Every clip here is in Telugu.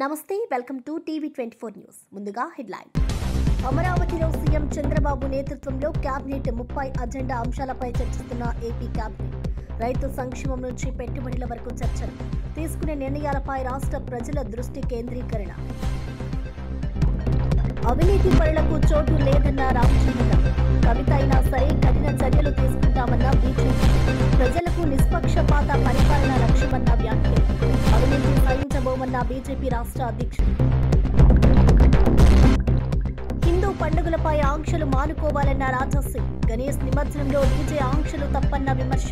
నమస్తే వెల్కమ్ టు టీవీ24 న్యూస్. ముందుగా హెడ్లైన్. అమరావతిలో సీఎం చంద్రబాబు నేతృత్వంలో కేబినెట్ 30 అజెండా అంశాలపై చర్చిస్తున్న ఏపీ కేబినెట్. రైతు సంక్షేమం నుంచి పెట్టుబడుల వరకు చర్చలు. తీసుకునే నిర్ణయాలపై రాష్ట్ర ప్రజల దృష్టి కేంద్రీకరణ. అవినీతి పరులకు చోటు లేదన్న రామచంద్రరావు. కవిత అయినా సరే కఠిన చర్యలు తీసుకుంటామన్న బీజేపీ. ప్రజలకు నిష్పక్షపాత పరిపాలన లక్ష్యమన్న వ్యాఖ్యలు. అవినీతి సహించబోమన్న బీజేపీ రాష్ట్ర అధ్యక్షుడు. హిందూ పండుగలపై ఆంక్షలు మానుకోవాలన్న రాజాసింగ్. గణేష్ నిమజ్జనంలో డీజే ఆంక్షలు తప్పన్న విమర్శ.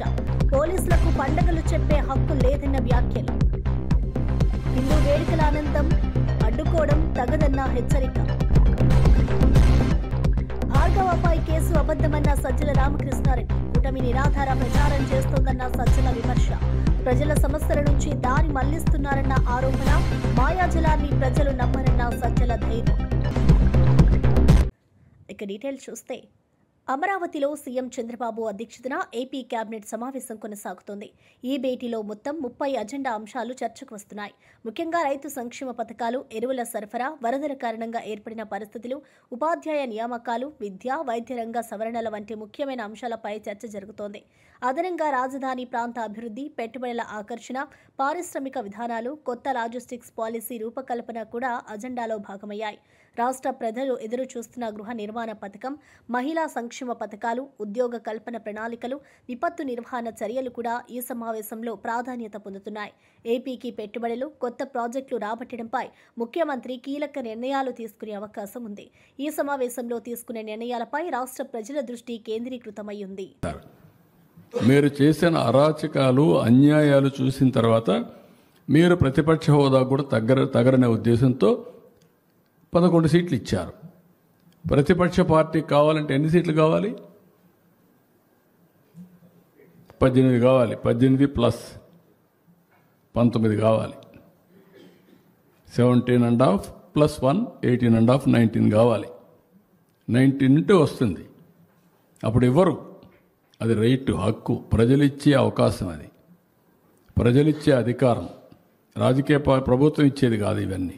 పోలీసులకు పండుగలు చెప్పే హక్కు లేదన్న వ్యాఖ్యలు. హిందూ వేడుకల ఆనందం అడ్డుకోవడం తగదన్న హెచ్చరిక. భార్గవపై కేసు అబద్ధమన్న సజ్జల రామకృష్ణారెడ్డి. కూటమి నిరాధార ప్రచారం చేస్తోందన్న సజ్జల విమర్శ. ప్రజల సమస్యల నుంచి దారి మళ్లిస్తున్నారన్న ఆరోపణ. మాయాజలాన్ని ప్రజలు నమ్మరన్న సజ్జల ధైర్యం. ఇక డీటెయిల్స్ చూస్తే, అమరావతిలో సీఎం చంద్రబాబు అధ్యక్షతన ఏపీ కేబినెట్ సమావేశం కొనసాగుతోంది. ఈ భేటీలో మొత్తం 30 అజెండా అంశాలు చర్చకు వస్తున్నాయి. ముఖ్యంగా రైతు సంక్షేమ పథకాలు, ఎరువుల సరఫరా, వరదల కారణంగా ఏర్పడిన పరిస్థితులు, ఉపాధ్యాయ నియామకాలు, విద్య, వైద్య రంగ సవరణల వంటి ముఖ్యమైన అంశాలపై చర్చ జరుగుతోంది. అదనంగా రాజధాని ప్రాంత అభివృద్ధి, పెట్టుబడుల ఆకర్షణ, పారిశ్రామిక విధానాలు, కొత్త లాజిస్టిక్స్ పాలసీ రూపకల్పన కూడా అజెండాలో భాగమయ్యాయి. రాష్ట్ర ప్రజలు ఎదురు చూస్తున్న గృహ నిర్మాణ పథకం, మహిళా సంక్షేమ పథకాలు, ఉద్యోగ కల్పన ప్రణాళికలు, విపత్తు నిర్వహణ చర్యలు కూడా ఈ సమావేశంలో ప్రాధాన్యత పొందుతున్నాయి. ఏపీకి పెట్టుబడులు, కొత్త ప్రాజెక్టులు రాబట్టడంపై ముఖ్యమంత్రి కీలక నిర్ణయాలు తీసుకునే అవకాశం ఉంది. ఈ సమావేశంలో తీసుకునే నిర్ణయాలపై రాష్ట్ర ప్రజల దృష్టి కేంద్రీకృతమై ఉంది. మీరు చేసిన అరాచకాలు, అన్యాయాలు చూసిన తర్వాత మీరు ప్రతిపక్ష హోదా కూడా తగరనే ఉద్దేశంతో 11 సీట్లు ఇచ్చారు. ప్రతిపక్ష పార్టీకి కావాలంటే ఎన్ని సీట్లు కావాలి? 18 కావాలి. 18 ప్లస్ 19 కావాలి. 17.5 ప్లస్ 1 18.5 19 కావాలి. 19 ఉంటే వస్తుంది. అప్పుడు ఇవ్వరు. అది రైట్, హక్కు, ప్రజలిచ్చే అవకాశం, అది ప్రజలిచ్చే అధికారం. రాజకీయ ప్రభుత్వం ఇచ్చేది కాదు ఇవన్నీ.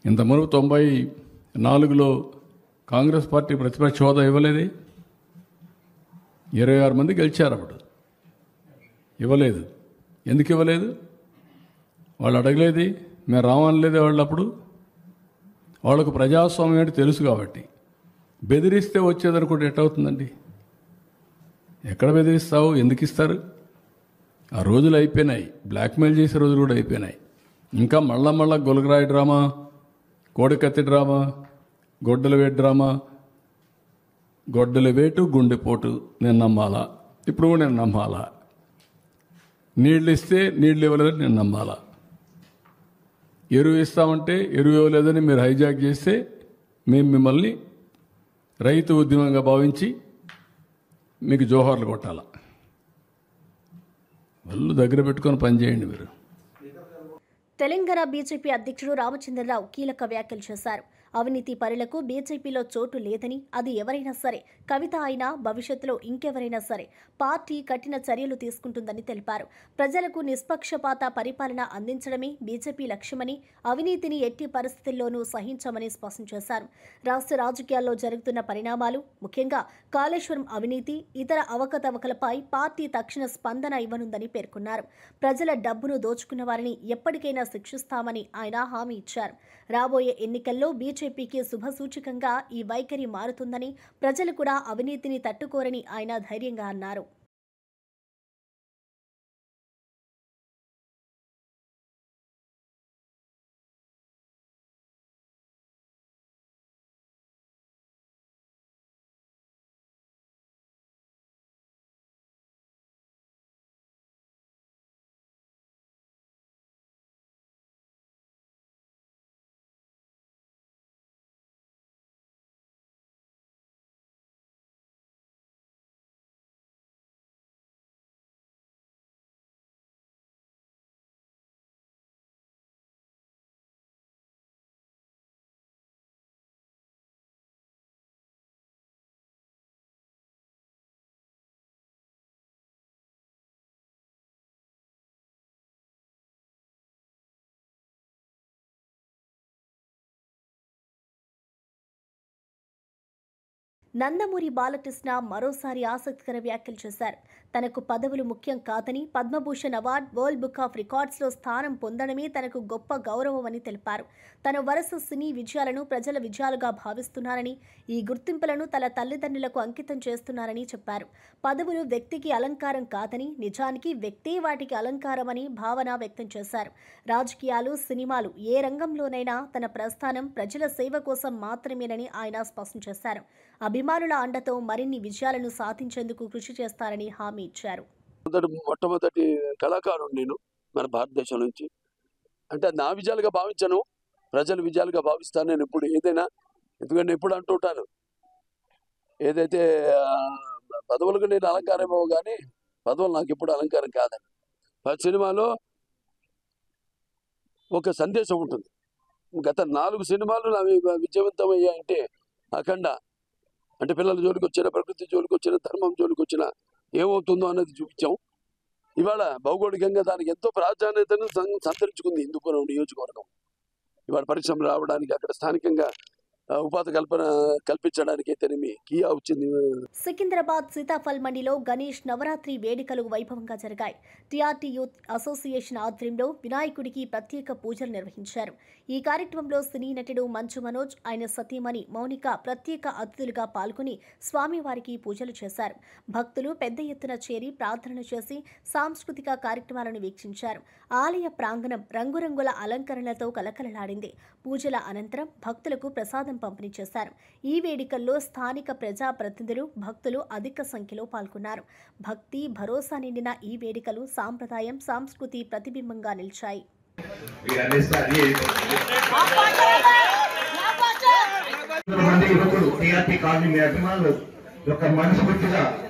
ఇంతవరకు 94లో కాంగ్రెస్ పార్టీ ప్రతిపక్ష హోదా ఇవ్వలేదే. 26 మంది గెలిచారు. అప్పుడు ఇవ్వలేదు. ఎందుకు ఇవ్వలేదు? వాళ్ళు అడగలేదు, మేము రావనలేదే. వాళ్ళు అప్పుడు వాళ్ళకు ప్రజాస్వామ్యం అంటే తెలుసు కాబట్టి. బెదిరిస్తే వచ్చేదనుకుంటే ఎట్టవుతుందండి? ఎక్కడ బెదిరిస్తావు? ఎందుకు ఇస్తారు? ఆ రోజులు అయిపోయినాయి. బ్లాక్మెయిల్ చేసే రోజులు కూడా అయిపోయినాయి. ఇంకా మళ్ళా గొలగరాయి డ్రామా, కోడికత్తి డ్రామా, గొడ్డల వేటు డ్రామా. గొడ్డల వేటు, గుండెపోటు నేను నమ్మాలా? ఇప్పుడు కూడా నేను నమ్మాలా? నీళ్ళు ఇస్తే నీళ్ళు ఇవ్వలేదని నేను నమ్మాలా? ఎరువు ఇస్తామంటే ఎరువు ఇవ్వలేదని మీరు హైజాక్ చేస్తే మేము మిమ్మల్ని రైతు ఉద్యమంగా భావించి మీకు జోహార్లు కొట్టాలా? వాళ్ళు దగ్గర పెట్టుకొని పనిచేయండి మీరు. తెలంగాణ బీజేపీ అధ్యక్షుడు రామచంద్రరావు కీలక వ్యాఖ్యలు చేశారు. అవినీతి పరులకు బీజేపీలో చోటు లేదని, అది ఎవరైనా సరే, కవిత అయినా భవిష్యత్తులో ఇంకెవరైనా సరే, పార్టీ కఠిన చర్యలు తీసుకుంటుందని తెలిపారు. ప్రజలకు నిష్పక్షపాత పరిపాలన అందించడమే బీజేపీ లక్ష్యమని, అవినీతిని ఎట్టి పరిస్థితుల్లోనూ సహించమని స్పష్టం చేశారు. రాష్ట్ర రాజకీయాల్లో జరుగుతున్న పరిణామాలు, ముఖ్యంగా కాళేశ్వరం అవినీతి, ఇతర అవకతవకలపై పార్టీ తక్షణ స్పందన ఇవ్వనుందని పేర్కొన్నారు. ప్రజల డబ్బును దోచుకున్న వారిని ఎప్పటికైనా శిక్షిస్తామని ఆయన హామీ ఇచ్చారు. రాబోయే ఎన్నికల్లో బీజేపీకి శుభసూచకంగా ఈ వైఖరి మారుతుందని, ప్రజలు కూడా అవినీతిని తట్టుకోరని ఆయన ధైర్యంగా అన్నారు. నందమూరి బాలకృష్ణ మరోసారి ఆసక్తికర వ్యాఖ్యలు చేశారు. తనకు పదవులు ముఖ్యం కాదని, Padma Bhushan award, world book of రికార్డ్స్లో స్థానం పొందడమే తనకు గొప్ప గౌరవమని తెలిపారు. తన వరుస సినీ విజయాలను ప్రజల విజయాలుగా భావిస్తున్నారని, ఈ గుర్తింపులను తన తల్లిదండ్రులకు అంకితం చేస్తున్నారని చెప్పారు. పదవులు వ్యక్తికి అలంకారం కాదని, నిజానికి వ్యక్తే వాటికి అలంకారమని భావన వ్యక్తం చేశారు. రాజకీయాలు, సినిమాలు ఏ రంగంలోనైనా తన ప్రస్థానం ప్రజల సేవ కోసం మాత్రమేనని ఆయన స్పష్టం చేశారు. అభిమానుల అండతో మరిన్ని విజయాలను సాధించేందుకు కృషి చేస్తారని హామీ ఇచ్చారు. మొట్టమొదటి కళాకారుడు నేను మన భారతదేశం నుంచి. అంటే నా విజయాలుగా భావించను, ప్రజల విజయాలుగా భావిస్తాను నేను ఎప్పుడు ఏదైనా. ఎందుకంటే ఎప్పుడు అంటుంటాను, ఏదైతే పదవులకు నేను అలంకారమో కానీ పదవులు నాకు ఎప్పుడు అలంకారం కాదని. ప్రతి సినిమాలో ఒక సందేశం ఉంటుంది. గత 4 సినిమాలు అవి విజయవంతమయ్యాయంటే అఖండ అంటే పిల్లల జోలికి వచ్చిన, ప్రకృతి జోలికి వచ్చిన, ధర్మం జోలికి వచ్చిన ఏమవుతుందో అన్నది చూపించాం. ఇవాళ భౌగోళికంగా దానికి ఎంతో ప్రాధాన్యతను సంతరించుకుంది హిందూపురం నియోజకవర్గం. ఇవాళ పరిశ్రమలు రావడానికి, అక్కడ స్థానికంగా ఉపాధి కల్పించడానికి అయితేనేమి కియా వచ్చింది. సికింద్రాబాద్ సీతాఫల్ మండిలో గణేష్ నవరాత్రి వేడుకలు వైభవంగా జరిగాయి. టీఆర్టీ యూత్ అసోసియేషన్ ఆధ్వర్యంలో వినాయకుడికి ప్రత్యేక పూజలు నిర్వహించారు. ఈ కార్యక్రమంలో సినీ నటుడు మంచు మనోజ్, ఆయన సతీమణి మౌనిక ప్రత్యేక అతిథులుగా పాల్గొని స్వామివారికి పూజలు చేశారు. భక్తులు పెద్ద ఎత్తున చేరి ప్రార్థనలు చేసి సాంస్కృతిక కార్యక్రమాలను వీక్షించారు. ఆలయ ప్రాంగణం రంగురంగుల అలంకరణలతో కలకలలాడింది. పూజల అనంతరం భక్తులకు ప్రసాదం పంపిణీ చేశారు. ఈ వేడుకల్లో స్థానిక ప్రజాప్రతినిధులు, భక్తులు అధిక సంఖ్యలో పాల్గొన్నారు. భక్తి, భరోసా నిండిన ఈ వేడుకలు సాంప్రదాయం, సంస్కృతి ప్రతిబింబంగా నిలిచాయి.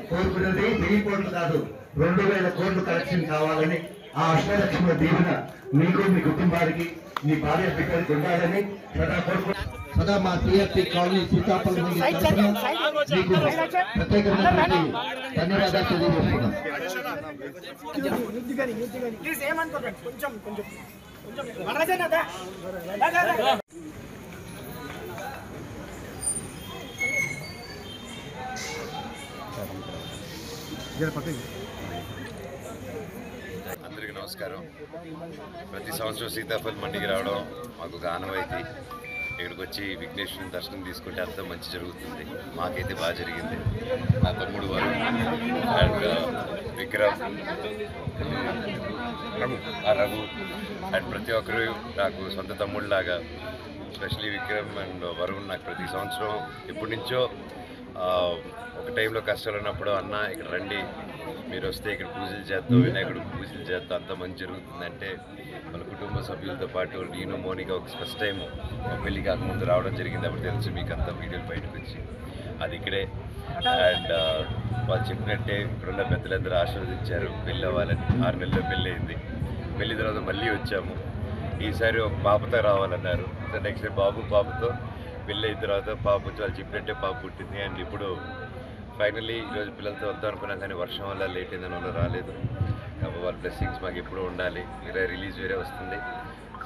కోరుకున్నది 1000 కోట్లు కాదు, 2000 కోట్లు కలెక్షన్ కావాలని, ఆ అష్టలక్ష్మి దీవెన మీకు, మీ కుటుంబానికి, మీ భార్య బిడ్డలకు ఉండాలని సదా మా టీఆర్టీ కాలనీ సీతాఫల్ మండి తరఫున మీకు ప్రత్యేకమైనటువంటి ధన్యవాదాలు తెలియజేస్తున్నాం. అందరికీ నమస్కారం. ప్రతి సంవత్సరం సీతాఫల్ మండికి రావడం మాకు ఒక ఆనవాయితీ. ఇక్కడికి వచ్చి విఘ్నేశ్వరుని దర్శనం తీసుకుంటే అంతా మంచి జరుగుతుంది. మాకైతే బాగా జరిగింది. నా తమ్ముడు వారు అండ్ విక్రమ్, రఘు అండ్ ప్రతి ఒక్కరు నాకు సొంత తమ్ముళ్ళలాగా, ఎస్పెషలీ విక్రమ్ అండ్ వరుణ్ నాకు ప్రతి సంవత్సరం ఎప్పటి నుంచో ఒక టైంలో కష్టాలు ఉన్నప్పుడు అన్న ఇక్కడ రండి, మీరు వస్తే ఇక్కడ పూజలు చేస్తాం, వినాయకుడు పూజలు చేస్తాం, అంతా మంచి జరుగుతుందంటే వాళ్ళ కుటుంబ సభ్యులతో పాటు నేను, మోనిక ఒక ఫస్ట్ టైం పెళ్లి కాకముందు రావడం జరిగింది. అప్పుడు తెలుసు మీకు అంతా వీడియోలు బయటకు వచ్చి అది ఇక్కడే. అండ్ వాళ్ళు చెప్పినట్టే ఇప్పుడున్న పెద్దలందరూ ఆశీర్వదించారు పెళ్ళి అవ్వాలని. 6 నెలల్లో పెళ్ళి అయింది. పెళ్లి తర్వాత మళ్ళీ వచ్చాము. ఈసారి ఒక పాపతో రావాలన్నారు. నెక్స్ట్ డే పాపతో పెళ్ళి అయిన తర్వాత పాప వచ్చి వాళ్ళు చెప్పినట్టే పాప పుట్టింది. అండ్ ఇప్పుడు ఫైనల్లీ ఈరోజు పిల్లలతో వద్దాం అనుకున్నాం, కానీ వర్షం వల్ల లేట్ అయిందని వాళ్ళు రాలేదు. కాబట్టి వాళ్ళ బ్లెస్సింగ్స్ మాకు ఎప్పుడూ ఉండాలి. రిలీజ్ వేరే వస్తుంది,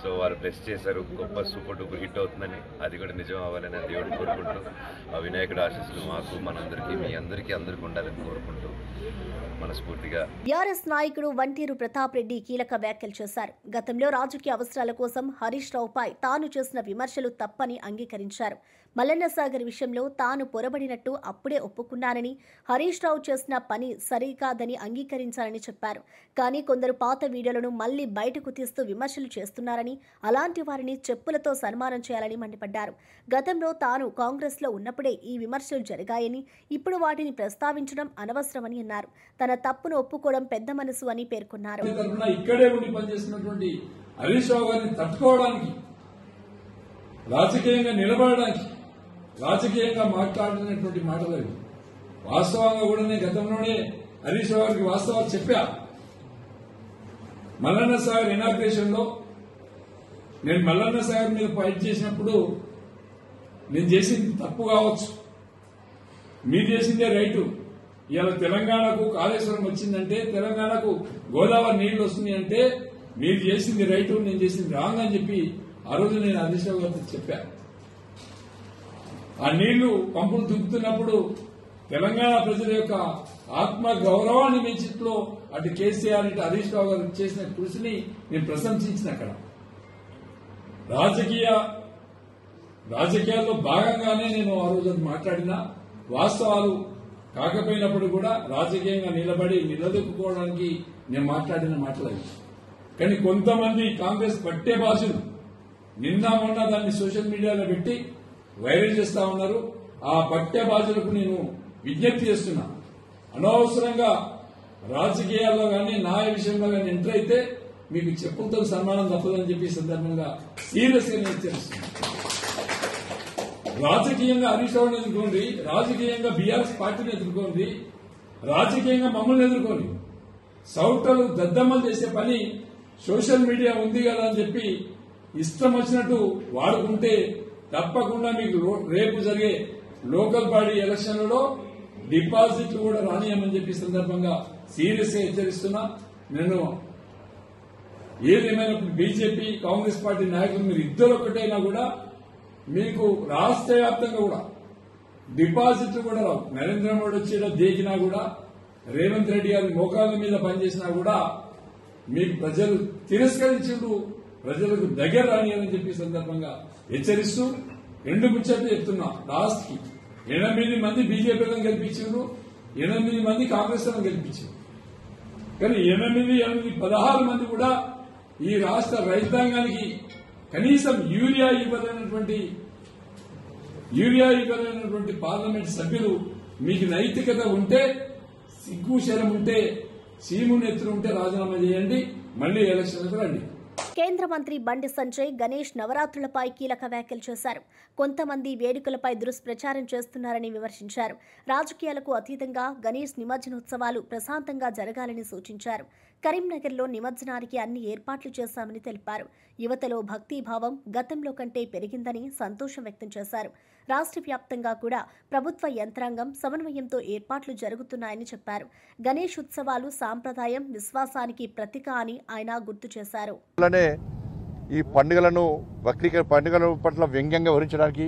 సో వాళ్ళు బ్లెస్ చేశారు. గొప్ప సూపర్ డూపర్ హిట్ అవుతుందని, అది కూడా నిజం అవ్వాలని ఆ దేవుడిని కోరుకుంటూ, ఆ వినాయకుడు ఆశీస్సులు మాకు, మనందరికీ, మీ అందరికీ ఉండాలని కోరుకుంటూ మనస్ఫూర్తిగా. టీఆర్ఎస్ నాయకుడు వంటేరు ప్రతాప్ రెడ్డి కీలక వ్యాఖ్యలు చేశారు. గతంలో రాజకీయ అవసరాల కోసం హరీష్ రావుపై తాను చేసిన విమర్శలు తప్పని అంగీకరించారు. మల్లన్న సాగర్ విషయంలో తాను పొరబడినట్టు అప్పుడే ఒప్పుకున్నానని, హరీష్ రావు చేసిన పని సరికాదని అంగీకరించాలని చెప్పారు. కానీ కొందరు పాత వీడియోలను మళ్లీ బయటకు తీస్తూ విమర్శలు చేస్తున్నారని, అలాంటి వారిని చెప్పులతో సన్మానం చేయాలని మండిపడ్డారు. గతంలో తాను కాంగ్రెస్లో ఉన్నప్పుడే ఈ విమర్శలు జరిగాయని, ఇప్పుడు వాటిని ప్రస్తావించడం అనవసరమని అన్నారు. తన తప్పును ఒప్పుకోవడం పెద్ద మనసు అని పేర్కొన్నారు. ఇక్కడే ఉండి పనిచేస్తున్నటువంటి హరీష్ రావు గారిని తట్టుకోవడానికి, రాజకీయంగా నిలబడడానికి, రాజకీయంగా మాట్లాడినటువంటి మాటలు అవి. వాస్తవంగా కూడా నేను గతంలోనే హరీష్ రావు గారికి వాస్తవాలు చెప్పా. మల్లన్న సాగర్ ఇనాగ్రేషన్ లో నేను మల్లన్న సాగర్ మీద ఫైట్ చేసినప్పుడు నేను చేసింది తప్పు కావచ్చు, మీరు చేసిందే రైటు. ఇవాళ తెలంగాణకు కాళేశ్వరం వచ్చిందంటే, తెలంగాణకు గోదావరి నీళ్లు వస్తున్నాయి అంటే మీరు చేసింది రైటు, నేను చేసింది రాంగ్ అని చెప్పి ఆ రోజు నేను హరీష్ రావు గారికి చెప్పా. ఆ నీళ్లు పంపులు దుక్కుతున్నప్పుడు తెలంగాణ ప్రజల యొక్క ఆత్మ గౌరవాన్ని పెంచిట్లో అటు కేసీఆర్ ఇటు హరీష్ రావు గారు చేసిన కృషిని నేను ప్రశంసించిన అక్కడ రాజకీయాల్లో భాగంగానే నేను ఆ రోజు మాట్లాడిన వాస్తవాలు కాకపోయినప్పుడు కూడా రాజకీయంగా నిలబడి నిలదొక్కుకోవడానికి నేను మాట్లాడిన మాటలు. కానీ కొంతమంది కాంగ్రెస్ పట్టే భాషలు నిన్న మొన్న దాన్ని సోషల్ మీడియాలో పెట్టి వైరల్ చేస్తా ఉన్నారు. ఆ పట్టే భాషలకు నేను విజ్ఞప్తి చేస్తున్నా, అనవసరంగా రాజకీయాల్లో కానీ న్యాయ విషయంలో కానీ ఎంటర్ అయితే మీకు చెప్పులతో సన్మానం తప్పదని చెప్పి సందర్భంగా సీరియస్ గా నేను హెచ్చరిస్తున్నాను. రాజకీయంగా హరీష్ రావుని ఎదుర్కోండి, రాజకీయంగా బీఆర్ఎస్ పార్టీని ఎదుర్కోండి, రాజకీయంగా మమ్మల్ని ఎదుర్కోండి. సౌటలు దద్దమ్మలు చేసే పని సోషల్ మీడియా ఉంది కదా అని చెప్పి ఇష్టం వచ్చినట్టు వాడుకుంటే తప్పకుండా మీకు రేపు జరిగే లోకల్ బాడీ ఎలక్షన్లలో డిపాజిట్లు కూడా రానియమని చెప్పి సందర్భంగా సీరియస్ గా హెచ్చరిస్తున్నా. నేను ఏదేమైనా బీజేపీ కాంగ్రెస్ పార్టీ నాయకులు మీరు ఇద్దరు ఒకటైనా కూడా మీకు రాష్ట్ర వ్యాప్తంగా కూడా డిపాజిట్లు కూడా రావు. నరేంద్ర మోడీ వచ్చేలా దేకినా కూడా, రేవంత్ రెడ్డి గారి మోకాళ్ళ మీద పనిచేసినా కూడా మీకు ప్రజలు తిరస్కరించుడు, ప్రజలకు దగ్గర రానియని చెప్పి సందర్భంగా హెచ్చరిస్తూ 2 ముచ్చట్లు చెప్తున్నా. లాస్ట్ కి 8 మంది బీజేపీలను గెలిపించారు, 8 మంది కాంగ్రెస్ లను గెలిపించారు. కానీ 16 మంది కూడా ఈ రాష్ట్ర రైతాంగానికి కనీసం యూరియా ఇవ్వలేనటువంటి పార్లమెంట్ సభ్యులు. మీకు నైతికత ఉంటే, సిగ్గు శరం ఉంటే, సీముని ఎత్తున ఉంటే రాజీనామా చేయండి, మళ్లీ ఎలక్షన్లకు రండి. కేంద్ర మంత్రి బండి సంజయ్ గణేష్ నవరాత్రులపై కీలక వ్యాఖ్యలు చేశారు. కొంతమంది వేడుకలపై దుష్ప్రచారం చేస్తున్నారని విమర్శించారు. రాజకీయాలకు అతీతంగా గణేష్ నిమజ్జనోత్సవాలు ప్రశాంతంగా జరగాలని సూచించారు. కరీంనగర్లో నిమజ్జనానికి అన్ని ఏర్పాట్లు చేశామని తెలిపారు. యువతలో భక్తిభావం గతంలో కంటే పెరిగిందని సంతోషం వ్యక్తం చేశారు. రాష్ట్ర వ్యాప్తంగా కూడా ప్రభుత్వ యంత్రాంగం సమన్వయంతో ఏర్పాట్లు జరుగుతున్నాయని చెప్పారు. గణేష్ ఉత్సవాలు సాంప్రదాయం, విశ్వాసానికి ప్రతీక అని ఆయన గుర్తు చేశారు. ఈ పండుగల పట్ల వ్యంగ్యంగా వివరించడానికి,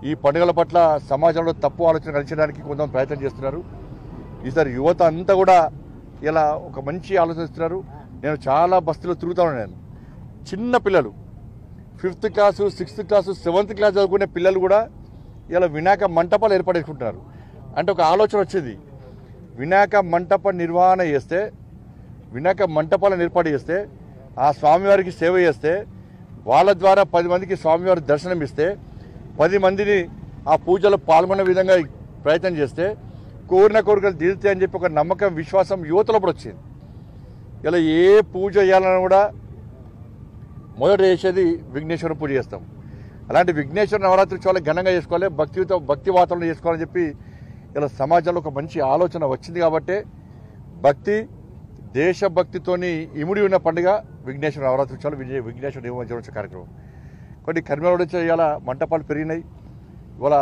ఈ పండుగల పట్ల సమాజంలో తప్పు ఆలోచన కలిగించడానికి కొంత ప్రయత్నం చేస్తున్నారు. ఈసారి యువత అంతా కూడా ఇలా ఒక మంచి ఆలోచిస్తున్నారు. నేను చాలా బస్తీలో తిరుగుతా ఉన్నాను. చిన్న పిల్లలు 5th class, 6th class, 7th class చదువుకునే పిల్లలు కూడా ఇలా వినాయక మంటపాలు ఏర్పాటు చేసుకుంటున్నారు. అంటే ఒక ఆలోచన వచ్చేది, వినాయక మంటపాలను ఏర్పాటు చేస్తే ఆ స్వామివారికి సేవ చేస్తే, వాళ్ళ ద్వారా 10 మందికి స్వామివారి దర్శనం ఇస్తే, 10 మందిని ఆ పూజలో పాల్గొనే విధంగా ప్రయత్నం చేస్తే కోరిన కోరికలు తీరుతాయి అని చెప్పి ఒక నమ్మకం, విశ్వాసం యువతలో కూడా వచ్చింది. ఇలా ఏ పూజ చేయాలన్నా కూడా మొదట చేసేది విఘ్నేశ్వర పూజ చేస్తాం. అలాంటి విఘ్నేశ్వర నవరాత్రి చాలా ఘనంగా చేసుకోవాలి, భక్తి వాతావరణం చేసుకోవాలని చెప్పి ఇలా సమాజంలో ఒక మంచి ఆలోచన వచ్చింది. కాబట్టి దేశభక్తితోని ఇముడి ఉన్న పండుగ విఘ్నేశ్వర నవరాత్రి ఉత్సవాలు, విఘ్నేశ్వర నిమజ్జనోత్సవ కార్యక్రమం. కొన్ని కర్మలు వచ్చే ఇవాళ మంటపాలు పెరిగినాయి. ఇవాళ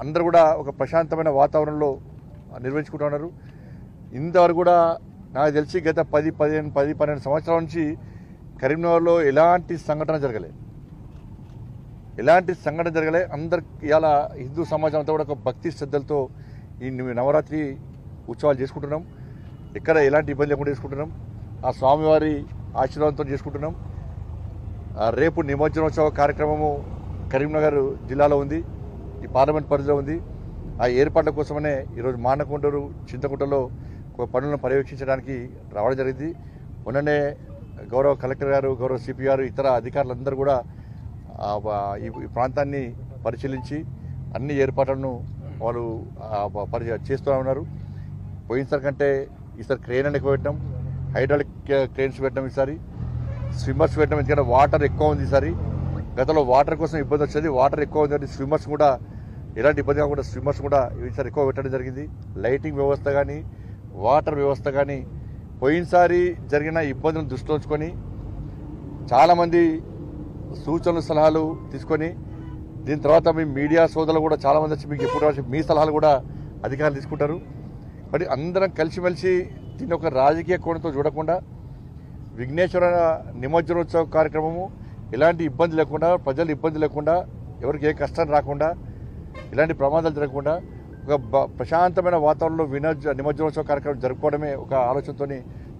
అందరూ కూడా ఒక ప్రశాంతమైన వాతావరణంలో నిర్వహించుకుంటున్నారు. ఇంతవరకు కూడా నాకు తెలిసి గత 10-12 సంవత్సరాల నుంచి కరీంనగర్లో ఎలాంటి సంఘటన జరగలే. అందరు ఇవాళ హిందూ సమాజం అంతా కూడా ఒక భక్తి శ్రద్ధలతో ఈ నవరాత్రి ఉత్సవాలు చేసుకుంటున్నాం. ఎక్కడ ఎలాంటి ఇబ్బంది లేకుండా చేసుకుంటున్నాం. ఆ స్వామివారి ఆశీర్వాదంతో చేసుకుంటున్నాం. రేపు నిమజ్జనోత్సవ కార్యక్రమము కరీంనగర్ జిల్లాలో ఉంది, ఈ పార్లమెంట్ పరిధిలో ఉంది. ఆ ఏర్పాట్ల కోసమనే ఈరోజు మానకొండూరు, చింతకుంటలో పనులను పర్యవేక్షించడానికి రావడం జరిగింది. మొన్ననే గౌరవ కలెక్టర్ గారు, గౌరవ సిపి గారు, ఇతర అధికారులందరూ కూడా ఈ ప్రాంతాన్ని పరిశీలించి అన్ని ఏర్పాట్లను వాళ్ళు చేస్తూ ఉన్నారు. పోయినసారి కంటే ఈసారి క్రేన్ అని ఎక్కువ పెట్టడం, హైడ్రాలిక్ క్రేన్స్ పెట్టడం, ఈసారి స్విమ్మర్స్ పెట్టడం. ఎందుకంటే వాటర్ ఎక్కువ ఉంది ఈసారి. గతంలో వాటర్ కోసం ఇబ్బంది వచ్చేది, వాటర్ ఎక్కువ ఉంది. స్విమ్మర్స్ కూడా ఎలాంటి ఇబ్బంది కాకుండా స్విమ్మర్స్ కూడా ఈసారి ఎక్కువ పెట్టడం జరిగింది. లైటింగ్ వ్యవస్థ కానీ, వాటర్ వ్యవస్థ కానీ పోయినసారి జరిగిన ఇబ్బందులను దృష్టిలో ఉంచుకొని చాలామంది సూచనలు, సలహాలు తీసుకొని, దీని తర్వాత మీ మీడియా సోదరులు కూడా చాలామంది వచ్చి మీకు ఎప్పుడు మీ సలహాలు కూడా అధికారులు తీసుకుంటారు. మరి అందరం కలిసిమెలిసి దీన్ని ఒక రాజకీయ కోణంతో చూడకుండా విఘ్నేశ్వర నిమజ్జనోత్సవ కార్యక్రమము ఎలాంటి ఇబ్బంది లేకుండా, ప్రజలు ఇబ్బంది లేకుండా, ఎవరికి ఏ కష్టం రాకుండా ఇలాంటి ప్రమాదాలు జరగకుండా ఒక ప్రశాంతమైన వాతావరణంలో నిమజ్జనోత్సవ కార్యక్రమం జరుపుకోవడమే ఒక ఆలోచనతో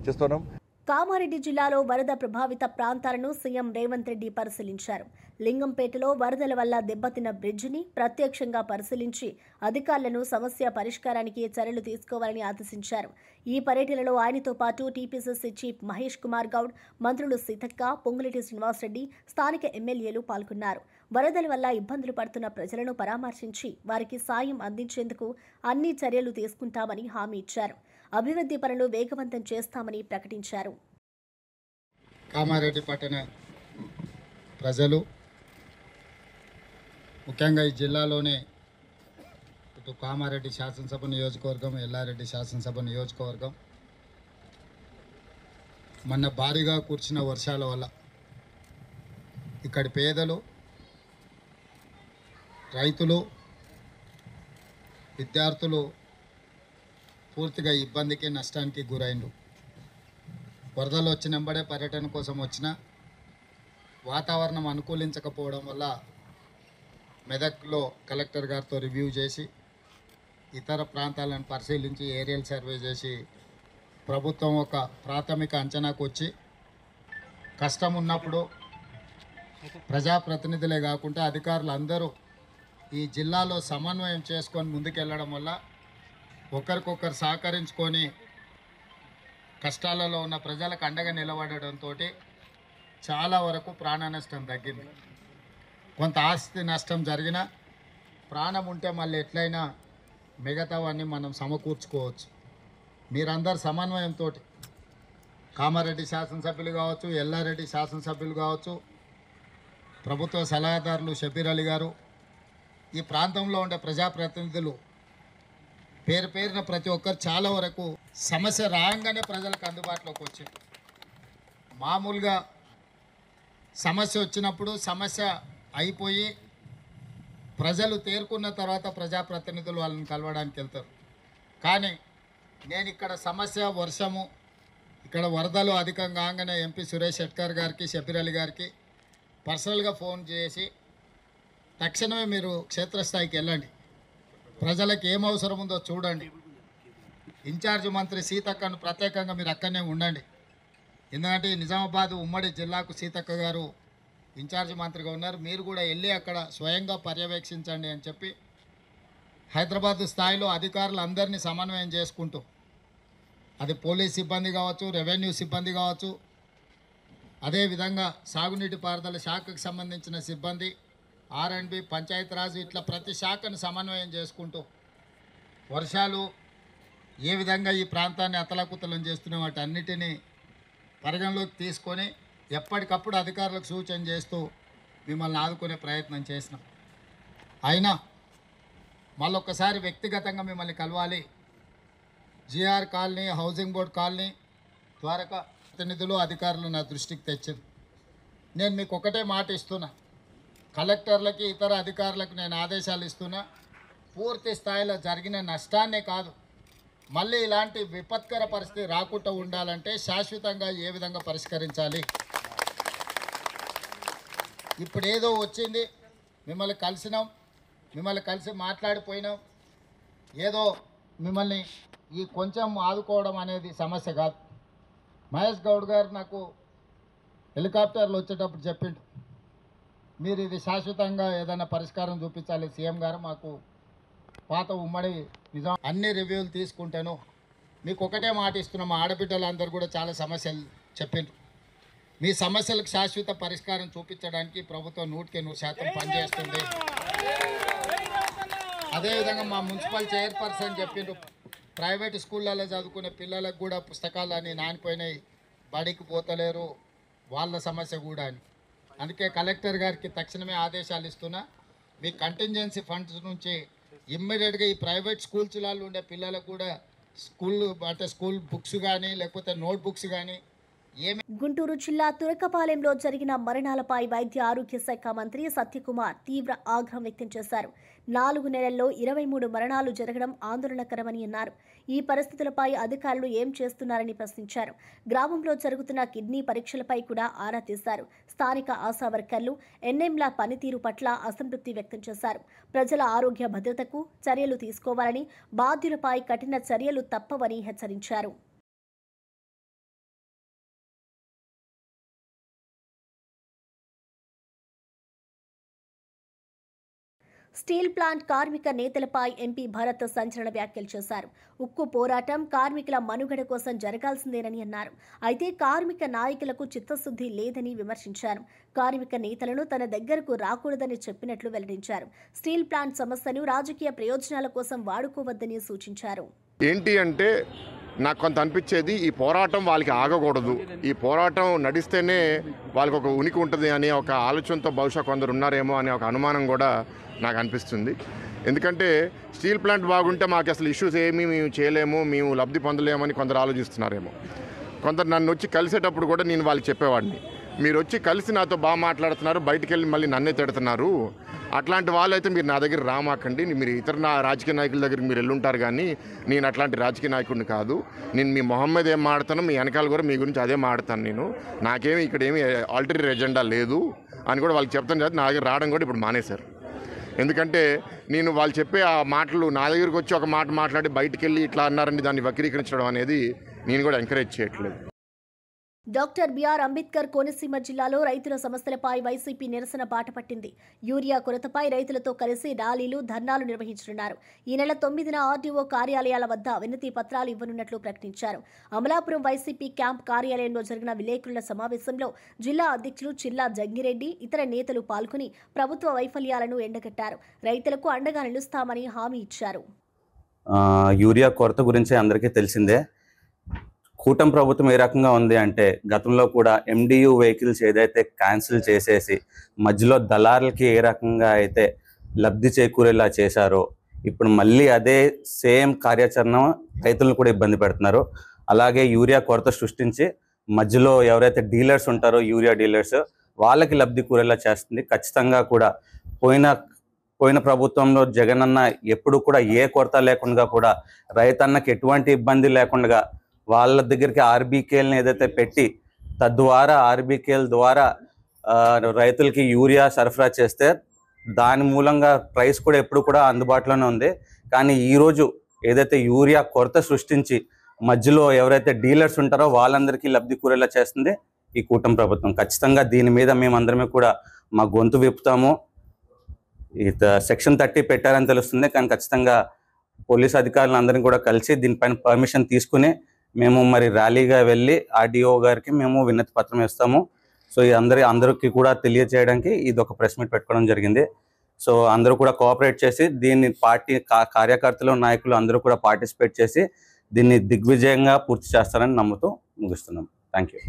చేస్తున్నాం. కామారెడ్డి జిల్లాలో వరద ప్రభావిత ప్రాంతాలను సీఎం రేవంత్ రెడ్డి పరిశీలించారు. లింగంపేటలో వరదల వల్ల దెబ్బతిన్న బ్రిడ్జిని ప్రత్యక్షంగా పరిశీలించి అధికారులను సమస్య పరిష్కారానికి చర్యలు తీసుకోవాలని ఆదేశించారు. ఈ పర్యటనలో ఆయనతో పాటు టీపీసీసీ చీఫ్ మహేష్ కుమార్ గౌడ్, మంత్రులు సీతక్క, పొంగులేటి శ్రీనివాసరెడ్డి, స్థానిక ఎమ్మెల్యేలు పాల్గొన్నారు. వరదల వల్ల ఇబ్బందులు పడుతున్న ప్రజలను పరామర్శించి వారికి సాయం అందించేందుకు అన్ని చర్యలు తీసుకుంటామని హామీ ఇచ్చారు. అభివృద్ధి పనులు వేగవంతం చేస్తామని ప్రకటించారు. కామారెడ్డి పట్టణ ప్రజలు ముఖ్యంగా ఈ జిల్లాలోనే ఇటు కామారెడ్డి శాసనసభ నియోజకవర్గం, ఎల్లారెడ్డి శాసనసభ నియోజకవర్గం మొన్న భారీగా కురిసిన వర్షాల వల్ల ఇక్కడి పేదలు, రైతులు, విద్యార్థులు పూర్తిగా ఇబ్బందికి, నష్టానికి గురైండు. వరదలు వచ్చినంబడే పర్యటన కోసం వచ్చిన వాతావరణం అనుకూలించకపోవడం వల్ల మెదక్లో కలెక్టర్ గారితో రివ్యూ చేసి ఇతర ప్రాంతాలను పరిశీలించి ఏరియల్ సర్వే చేసి ప్రభుత్వం ఒక ప్రాథమిక అంచనాకు వచ్చి కష్టం ఉన్నప్పుడు ప్రజాప్రతినిధులే కాకుండా అధికారులు అందరూ ఈ జిల్లాలో సమన్వయం చేసుకొని ముందుకెళ్ళడం వల్ల ఒకరికొకరు సహకరించుకొని కష్టాలలో ఉన్న ప్రజలకు అండగా నిలబడడంతో చాలా వరకు ప్రాణ నష్టం తగ్గింది. కొంత ఆస్తి నష్టం జరిగినా ప్రాణం ఉంటే మళ్ళీ ఎట్లయినా మిగతావన్నీ మనం సమకూర్చుకోవచ్చు. మీరందరు సమన్వయంతో కామారెడ్డి శాసనసభ్యులు కావచ్చు, ఎల్లారెడ్డి శాసనసభ్యులు కావచ్చు, ప్రభుత్వ సలహాదారులు షబీర్ అలీ గారు, ఈ ప్రాంతంలో ఉండే ప్రజాప్రతినిధులు పేరున ప్రతి ఒక్కరు చాలా వరకు సమస్య రాగానే ప్రజలకు అందుబాటులోకి వచ్చారు. మామూలుగా సమస్య వచ్చినప్పుడు సమస్య అయిపోయి ప్రజలు తేరుకున్న తర్వాత ప్రజాప్రతినిధులు వాళ్ళని కలవడానికి వెళ్తారు. కానీ నేను ఇక్కడ సమస్య వర్షము, ఇక్కడ వరదలు అధికంగా కాగానే ఎంపీ సురేష్ షెట్కర్ గారికి, షబీర్ అలీ గారికి పర్సనల్గా ఫోన్ చేసి తక్షణమే మీరు క్షేత్రస్థాయికి వెళ్ళండి, ప్రజలకు ఏం అవసరం ఉందో చూడండి, ఇన్ఛార్జ్ మంత్రి సీతక్కను ప్రత్యేకంగా మీరు అక్కడనే ఉండండి. ఎందుకంటే నిజామాబాద్ ఉమ్మడి జిల్లాకు సీతక్క గారు ఇన్ఛార్జ్ మంత్రిగా ఉన్నారు, మీరు కూడా వెళ్ళి అక్కడ స్వయంగా పర్యవేక్షించండి అని చెప్పి హైదరాబాద్ స్థాయిలో అధికారులు అందరినీ సమన్వయం చేసుకుంటూ, అది పోలీస్ సిబ్బంది కావచ్చు, రెవెన్యూ సిబ్బంది కావచ్చు, అదేవిధంగా సాగునీటి పారుదల శాఖకు సంబంధించిన సిబ్బంది, R&B, పంచాయతీరాజ్, ఇట్లా ప్రతి శాఖను సమన్వయం చేసుకుంటూ వర్షాలు ఏ విధంగా ఈ ప్రాంతాన్ని అతలాకుతలం చేస్తున్న వాటి అన్నిటినీ పరిగణలోకి తీసుకొని ఎప్పటికప్పుడు అధికారులకు సూచన చేస్తూ మిమ్మల్ని ఆదుకునే ప్రయత్నం చేసినాం. అయినా మళ్ళొక్కసారి వ్యక్తిగతంగా మిమ్మల్ని కలవాలి. GR colony, housing board colony Dwaraka ప్రతినిధులు, అధికారులు నా దృష్టికి తెచ్చారు. నేను మీకు ఒకటే మాట ఇస్తున్నా, కలెక్టర్లకి, ఇతర అధికారులకు నేను ఆదేశాలు ఇస్తున్నా, పూర్తి స్థాయిలో జరిగిన నష్టాన్నే కాదు, మళ్ళీ ఇలాంటి విపత్కర పరిస్థితి రాకుండా ఉండాలంటే శాశ్వతంగా ఏ విధంగా పరిష్కరించాలి. ఇప్పుడు ఏదో వచ్చింది, మిమ్మల్ని కలిసినాం, మిమ్మల్ని కలిసి మాట్లాడిపోయినాం, ఏదో మిమ్మల్ని ఈ కొంచెం ఆదుకోవడం అనేది సమస్య కాదు. మహేష్ గౌడ్ గారు నాకు హెలికాప్టర్లు వచ్చేటప్పుడు చెప్పిండు, మీరు ఇది శాశ్వతంగా ఏదైనా పరిష్కారం చూపించాలి సీఎం గారు, మాకు పాత ఉమ్మడి నిజాం అన్ని రివ్యూలు తీసుకుంటాను. మీకు ఒకటే మాట ఇస్తున్నాం, ఆడబిడ్డలందరూ కూడా చాలా సమస్యలు చెప్పిండ్రు. మీ సమస్యలకు శాశ్వత పరిష్కారం చూపించడానికి ప్రభుత్వం 100% పనిచేస్తుంది. అదేవిధంగా మా మున్సిపల్ చైర్పర్సన్ చెప్పిండ్రు, ప్రైవేట్ స్కూళ్ళలో చదువుకునే పిల్లలకు కూడా పుస్తకాలు అని నానిపోయినాయి, బడికి పోతలేరు, వాళ్ళ సమస్య కూడా అని. అందుకే కలెక్టర్ గారికి తక్షణమే ఆదేశాలు ఇస్తున్నా, మీ కంటింజెన్సీ ఫండ్స్ నుంచి ఇమ్మీడియట్గా ఈ ప్రైవేట్ స్కూల్స్లలో ఉండే పిల్లలకు కూడా స్కూల్ బుక్స్ కానీ లేకపోతే నోట్ బుక్స్ కానీ గుంటూరు జిల్లా తురకపాలెంలో జరిగిన మరణాలపై వైద్య ఆరోగ్య శాఖ మంత్రి సత్యకుమార్ తీవ్ర ఆగ్రహం వ్యక్తం చేశారు. 4 నెలల్లో 23 మరణాలు జరగడం ఆందోళనకరమని అన్నారు. ఈ పరిస్థితులపై అధికారులు ఏం చేస్తున్నారని ప్రశ్నించారు. గ్రామంలో జరుగుతున్న కిడ్నీ పరీక్షలపై కూడా ఆరా తీశారు. స్థానిక ఆశా వర్కర్లు, ఎన్ఎంల పనితీరు పట్ల అసంతృప్తి వ్యక్తం చేశారు. ప్రజల ఆరోగ్య భద్రతకు చర్యలు తీసుకోవాలని, బాధ్యులపై కఠిన చర్యలు తప్పవని హెచ్చరించారు. స్టీల్ ప్లాంట్ కార్మిక నేతలపై ఎంపీ భరత్ సంచలన వ్యాఖ్యలు చేశారు. ఉక్కు పోరాటం కార్మికుల మనుగడ కోసం జరగాల్సిందేనని అన్నారు. అయితే కార్మిక నాయకులకు చిత్తశుద్ధి లేదని విమర్శించారు. కార్మిక నేతలను తన దగ్గరకు రాకూడదని చెప్పినట్లు వెల్లడించారు. స్టీల్ ప్లాంట్ సమస్యను రాజకీయ ప్రయోజనాల కోసం వాడుకోవద్దని సూచించారు. ఏంటి అంటే నాకు కొంత అనిపించేది, ఈ పోరాటం వాళ్ళకి ఆగకూడదు, ఈ పోరాటం నడిస్తేనే వాళ్ళకి ఒక ఉనికి ఉంటుంది అనే ఒక ఆలోచనతో బహుశా కొందరు ఉన్నారేమో అనే ఒక అనుమానం కూడా నాకు అనిపిస్తుంది. ఎందుకంటే స్టీల్ ప్లాంట్ బాగుంటే మాకు అసలు ఇష్యూస్ ఏమీ మేము చేయలేము, మేము లబ్ధి పొందలేమని కొందరు ఆలోచిస్తున్నారేమో. కొందరు నన్ను వచ్చి కలిసేటప్పుడు కూడా నేను వాళ్ళకి చెప్పేవాడిని, మీరు వచ్చి కలిసి నాతో బాగా మాట్లాడుతున్నారు, బయటికి వెళ్ళి మళ్ళీ నన్నే తిడుతున్నారు, అట్లాంటి వాళ్ళైతే మీరు నా దగ్గర రామాకండి, మీరు ఇతర రాజకీయ నాయకుల దగ్గరికి మీరు వెళ్ళుంటారు, కానీ నేను అట్లాంటి రాజకీయ నాయకుడిని కాదు, నేను మీ మొహం మీద ఏం మాడతాను, మీ వెనకాల కూడా మీ గురించి అదే మాడతాను, నాకేమి ఇక్కడ ఏమి ఆల్టర్నేటివ్ ఎజెండా లేదు అని కూడా వాళ్ళకి చెప్తాను. కదా నా దగ్గర రావడం కూడా ఇప్పుడు మానేశారు. ఎందుకంటే నేను వాళ్ళు చెప్పే ఆ మాటలు నా దగ్గరికి వచ్చి ఒక మాట మాట్లాడి బయటికి వెళ్ళి ఇట్లా అన్నారని దాన్ని వక్రీకరించడం అనేది నేను కూడా ఎంకరేజ్ చేయట్లేదు. డాక్టర్ బిఆర్ అంబేద్కర్ కోనసీమ జిల్లాలో రైతుల సమస్యలపై వైసీపీ నిరసన బాట పట్టింది. యూరియా కొరతపై రైతులతో కలిసి ర్యాలీలు, ధర్నాలు నిర్వహించనున్నారు. ఈ నెల 9న ఆర్డీఓ కార్యాలయాల వద్ద వినతి పత్రాలు ఇవ్వనున్నట్లు ప్రకటించారు. అమలాపురం వైసీపీ క్యాంప్ కార్యాలయంలో జరిగిన విలేకరుల సమావేశంలో జిల్లా అధ్యక్షులు చిల్లా జంగిరెడ్డి, ఇతర నేతలు పాల్గొని ప్రభుత్వ వైఫల్యాలను ఎండగట్టారు. రైతులకు అండగా నిలుస్తామని హామీ ఇచ్చారు. యూరియా కొరత గురించి అందరికీ తెలిసిందే. కూటమి ప్రభుత్వం ఏ రకంగా ఉంది అంటే, గతంలో కూడా MDU వెహికల్స్ ఏదైతే క్యాన్సిల్ చేసేసి మధ్యలో దళారులకి ఏ రకంగా అయితే లబ్ధి చేకూరేలా చేశారో, ఇప్పుడు మళ్ళీ అదే సేమ్ కార్యాచరణ రైతులను కూడా ఇబ్బంది పెడుతున్నారు. అలాగే యూరియా కొరత సృష్టించి మధ్యలో ఎవరైతే డీలర్స్ ఉంటారో, యూరియా డీలర్స్, వాళ్ళకి లబ్ధి కూరేలా చేస్తుంది. ఖచ్చితంగా కూడా పోయిన ప్రభుత్వంలో జగనన్న ఎప్పుడు కూడా ఏ కొరత లేకుండా కూడా రైతన్నకి ఎటువంటి ఇబ్బంది లేకుండా వాళ్ళ దగ్గరికి ఆర్బీకేల్ని ఏదైతే పెట్టి తద్వారా ఆర్బీకేల్ ద్వారా రైతులకి యూరియా సరఫరా చేస్తే దాని మూలంగా ప్రైస్ కూడా ఎప్పుడు కూడా అందుబాటులోనే ఉంది. కానీ ఈరోజు ఏదైతే యూరియా కొరత సృష్టించి మధ్యలో ఎవరైతే డీలర్స్ ఉంటారో వాళ్ళందరికీ లబ్ధి కూరేలా చేస్తుంది ఈ కూటమి ప్రభుత్వం. ఖచ్చితంగా దీని మీద మేమందరమే కూడా మా గొంతు విప్పుతాము. సెక్షన్ 30 పెట్టారని తెలుస్తుంది, కానీ ఖచ్చితంగా పోలీస్ అధికారులందరినీ కూడా కలిసి దీనిపైన పర్మిషన్ తీసుకుని మేము మరి ర్యాలీగా వెళ్ళి ఆర్డీఓ గారికి మేము వినతి పత్రం ఇస్తాము. సో అందరికీ కూడా తెలియజేయడానికి ఇది ఒక ప్రెస్ మీట్ పెట్టుకోవడం జరిగింది. సో అందరూ కూడా కోఆపరేట్ చేసి దీన్ని పార్టీ కార్యకర్తలు, నాయకులు అందరూ కూడా పార్టిసిపేట్ చేసి దీన్ని దిగ్విజయంగా పూర్తి చేస్తారని నమ్ముతూ ముగిస్తున్నాం. Thank you.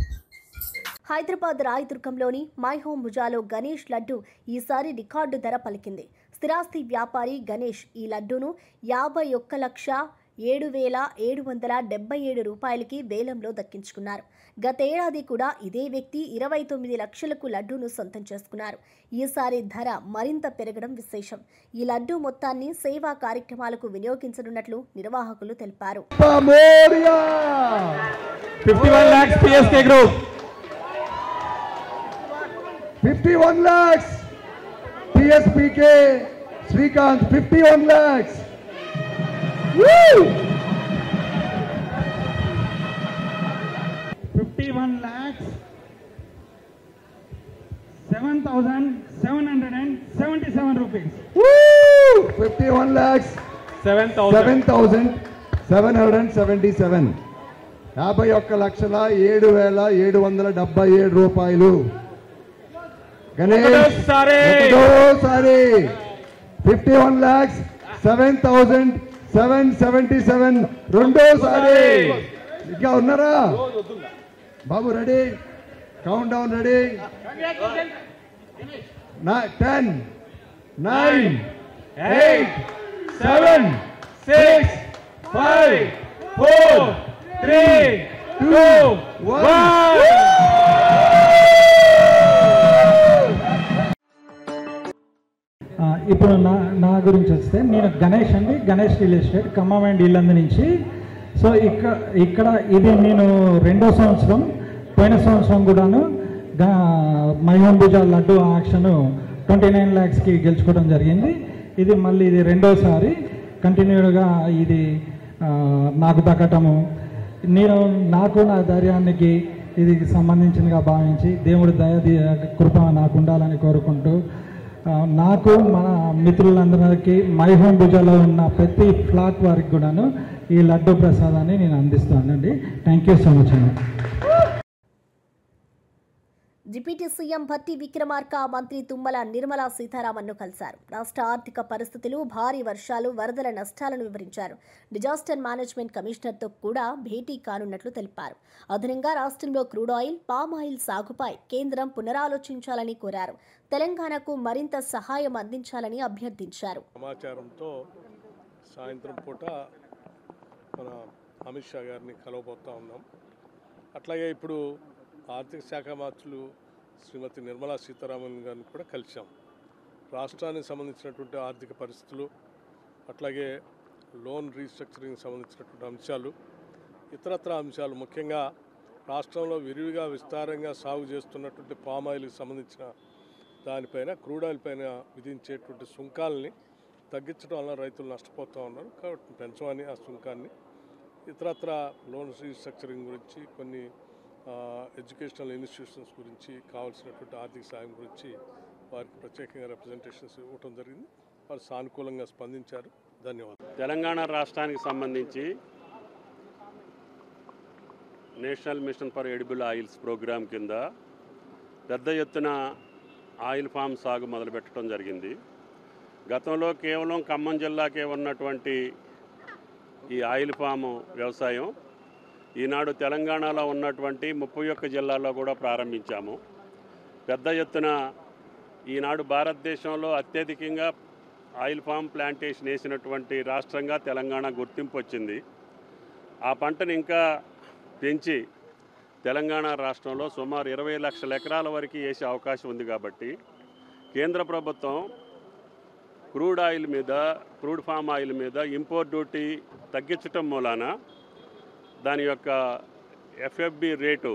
హైదరాబాద్ రాయదుర్గంలోని మై హోమ్ భుజాలో గణేష్ లడ్డు ఈసారి రికార్డు ధర పలికింది. స్థిరాస్తి వ్యాపారి గణేష్ ఈ లడ్డూను 51,07,777 రూపాయలకి వేలంలో దక్కించుకున్నారు. గతేడాది కూడా ఇదే వ్యక్తి 29 లక్షలకు లడ్డూను సొంతం చేసుకున్నారు. ఈసారి ధర మరింత పెరగడం విశేషం. ఈ లడ్డూ మొత్తాన్ని సేవా కార్యక్రమాలకు వినియోగించనున్నట్లు నిర్వాహకులు తెలిపారు. 51 lakhs PSPK Srikanth 51 lakhs. Woo! 51 lakhs 7,777 rupees. Woo! 51 lakhs 7,777. 51,07,777 రూపాయలు. గణేష్ ఒకటోసారి 51 lakhs 7,777 రెండోసారి. ఇంకా ఉన్నారా బాబు? Ready, countdown ready. 10, 9, 8, 7, 6, 5, 4, 3, 2, 1. ఇప్పుడు నా గురించి వస్తే నేను గణేష్ అండి, Ganesh real estate Khammam and Yellandu నుంచి. సో ఇక్కడ ఇది నేను 2వ సంవత్సరం, పోయిన సంవత్సరం కూడాను మైహంబుజ లడ్డు ఆక్షన్ 29 lakhsకి గెలుచుకోవడం జరిగింది. ఇది మళ్ళీ ఇది 2వసారి కంటిన్యూగా ఇది నాకు దక్కటము. నేను నాకు నా ధైర్యానికి ఇది సంబంధించినగా భావించి దేవుడి కృప నాకు ఉండాలని కోరుకుంటూ నాకు మన మిత్రులందరికీ మైహంబుజలో ఉన్న ప్రతి ఫ్లాట్ వారికి కూడాను ఈ లడ్డు ప్రసాదాన్ని నేను అందిస్తానండి. థ్యాంక్ యూ సో మచ్ అండి. డిప్యూటీ సీఎం భట్టి విక్రమార్క మంత్రి తుమ్మల నిర్మలా సీతారామన్ను కలిశారు. రాష్ట్ర ఆర్థిక పరిస్థితులు, భారీ వర్షాలు, వరదల నష్టాలను వివరించారు. డిజాస్టర్ మేనేజ్మెంట్ కమిషనర్తో కూడా భేటీ కానున్నట్లు తెలిపారు. అదనంగా రాష్ట్రంలో క్రూడ్ ఆయిల్, పామ్ ఆయిల్ సాగుపై కేంద్రం పునరాలోచించాలని కోరారు. తెలంగాణకు మరింత సహాయం అందించాలని అభ్యర్థించారు. సమాచారంతో సాయంత్రం పూట మన అమిత్ షా గారిని కలవబోతా ఉన్నాం. అట్లాగే ఇప్పుడు ఆర్థిక శాఖ మంత్రులు శ్రీమతి నిర్మలా సీతారామన్ గారిని కూడా కలిశాం. రాష్ట్రానికి సంబంధించినటువంటి ఆర్థిక పరిస్థితులు, అట్లాగే లోన్ రీస్ట్రక్చరింగ్ సంబంధించినటువంటి అంశాలు, ఇతరత్ర అంశాలు, ముఖ్యంగా రాష్ట్రంలో విరివిగా విస్తారంగా సాగు చేస్తున్నటువంటి పామ్ ఆయిల్కి సంబంధించిన దానిపైన, క్రూడ్ ఆయిల్ పైన విధించేటువంటి సుంకాలని తగ్గించడం వల్ల రైతులు నష్టపోతూ ఉన్నారు. కాబట్టి పెంచమని ఆ సుంకాన్ని, ఇతరత్ర లోన్ రీస్ట్రక్చరింగ్ గురించి, కొన్ని ఎడ్యుకేషనల్ ఇన్స్టిట్యూషన్స్ గురించి కావాల్సినటువంటి ఆర్థిక సాయం గురించి వారికి ప్రత్యేకంగా రిప్రజెంటేషన్స్ ఇవ్వటం జరిగింది. వారు సానుకూలంగా స్పందించారు. ధన్యవాదాలు. తెలంగాణ రాష్ట్రానికి సంబంధించి national mission for edible oils programme కింద పెద్ద ఎత్తున ఆయిల్ ఫామ్ సాగు మొదలుపెట్టడం జరిగింది. గతంలో కేవలం ఖమ్మం జిల్లాకే ఉన్నటువంటి ఈ ఆయిల్ ఫాము వ్యవసాయం ఈనాడు తెలంగాణలో ఉన్నటువంటి 31 జిల్లాల్లో కూడా ప్రారంభించాము. పెద్ద ఎత్తున ఈనాడు భారతదేశంలో అత్యధికంగా ఆయిల్ ఫామ్ ప్లాంటేషన్ వేసినటువంటి రాష్ట్రంగా తెలంగాణ గుర్తింపు వచ్చింది. ఆ పంటను ఇంకా పెంచి తెలంగాణ రాష్ట్రంలో సుమారు 20 లక్షల ఎకరాల వరకు వేసే అవకాశం ఉంది. కాబట్టి కేంద్ర ప్రభుత్వం క్రూడ్ ఫామ్ ఆయిల్ మీద ఇంపోర్ట్ డ్యూటీ తగ్గించటం మూలాన దాని యొక్క ఎఫ్ఎఫ్బి రేటు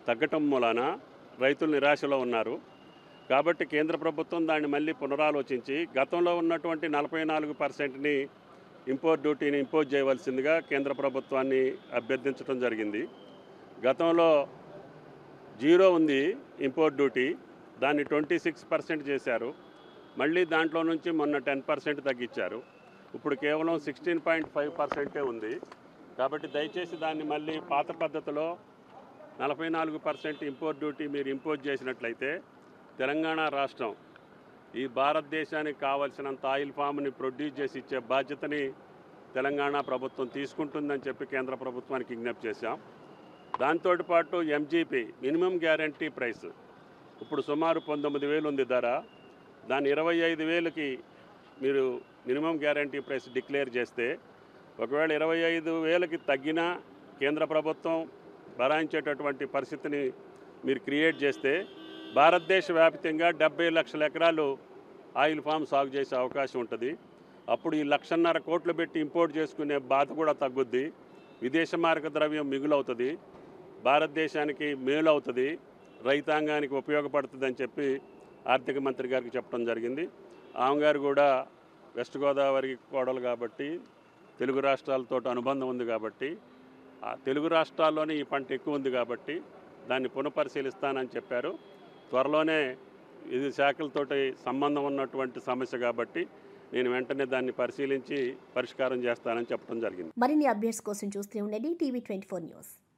తగ్గటం మూలాన రైతులు నిరాశలో ఉన్నారు. కాబట్టి కేంద్ర ప్రభుత్వం దాన్ని మళ్ళీ పునరాలోచించి గతంలో ఉన్నటువంటి 44%ని ఇంపోర్ట్ డ్యూటీని ఇంపోజ్ చేయవలసిందిగా కేంద్ర ప్రభుత్వాన్ని అభ్యర్థించడం జరిగింది. గతంలో 0 ఉంది ఇంపోర్ట్ డ్యూటీ, దాన్ని 26% చేశారు. మళ్ళీ దాంట్లో నుంచి మొన్న 10% తగ్గించారు. ఇప్పుడు కేవలం 16.5% ఉంది. కాబట్టి దయచేసి దాన్ని మళ్ళీ పాత పద్ధతిలో 44% ఇంపోర్ట్ డ్యూటీ మీరు ఇంపోజ్ చేసినట్లయితే తెలంగాణ రాష్ట్రం ఈ భారతదేశానికి కావాల్సినంత ఆయిల్ ఫామ్ని ప్రొడ్యూస్ చేసి ఇచ్చే బాధ్యతని తెలంగాణ ప్రభుత్వం తీసుకుంటుందని చెప్పి కేంద్ర ప్రభుత్వానికి విజ్ఞప్తి చేశాం. దాంతోపాటు ఎంజీపీ మినిమం గ్యారంటీ ప్రైస్ ఇప్పుడు సుమారు 19,000 ఉంది ధర. దాన్ని 25,000కి మీరు మినిమం గ్యారంటీ ప్రైస్ డిక్లేర్ చేస్తే, ఒకవేళ 25,000కి తగ్గినా కేంద్ర ప్రభుత్వం భరాయించేటటువంటి పరిస్థితిని మీరు క్రియేట్ చేస్తే భారతదేశ వ్యాప్తంగా 70 లక్షల ఎకరాలు ఆయిల్ ఫామ్ సాగు చేసే అవకాశం ఉంటుంది. అప్పుడు ఈ 1,50,000 కోట్లు పెట్టి ఇంపోర్ట్ చేసుకునే బాధ కూడా తగ్గుద్ది. విదేశ మారక ద్రవ్యం మిగులవుతుంది, భారతదేశానికి మేలు అవుతుంది, రైతాంగానికి ఉపయోగపడుతుంది అని చెప్పి ఆర్థిక మంత్రి గారికి చెప్పడం జరిగింది. ఆమె గారు కూడా వెస్ట్ గోదావరి కోడలు కాబట్టి, తెలుగు రాష్ట్రాలతో అనుబంధం ఉంది కాబట్టి, ఆ తెలుగు రాష్ట్రాల్లోనే ఈ పంట ఎక్కువ ఉంది కాబట్టి దాన్ని పునఃపరిశీలిస్తానని చెప్పారు. త్వరలోనే ఇది శాఖలతోటి సంబంధం ఉన్నటువంటి సమస్య కాబట్టి నేను వెంటనే దాన్ని పరిశీలించి పరిష్కారం చేస్తానని చెప్పడం జరిగింది. మరిన్ని అప్డేట్స్ కోసం చూస్తూ ఉండండి టీవీ 24 న్యూస్.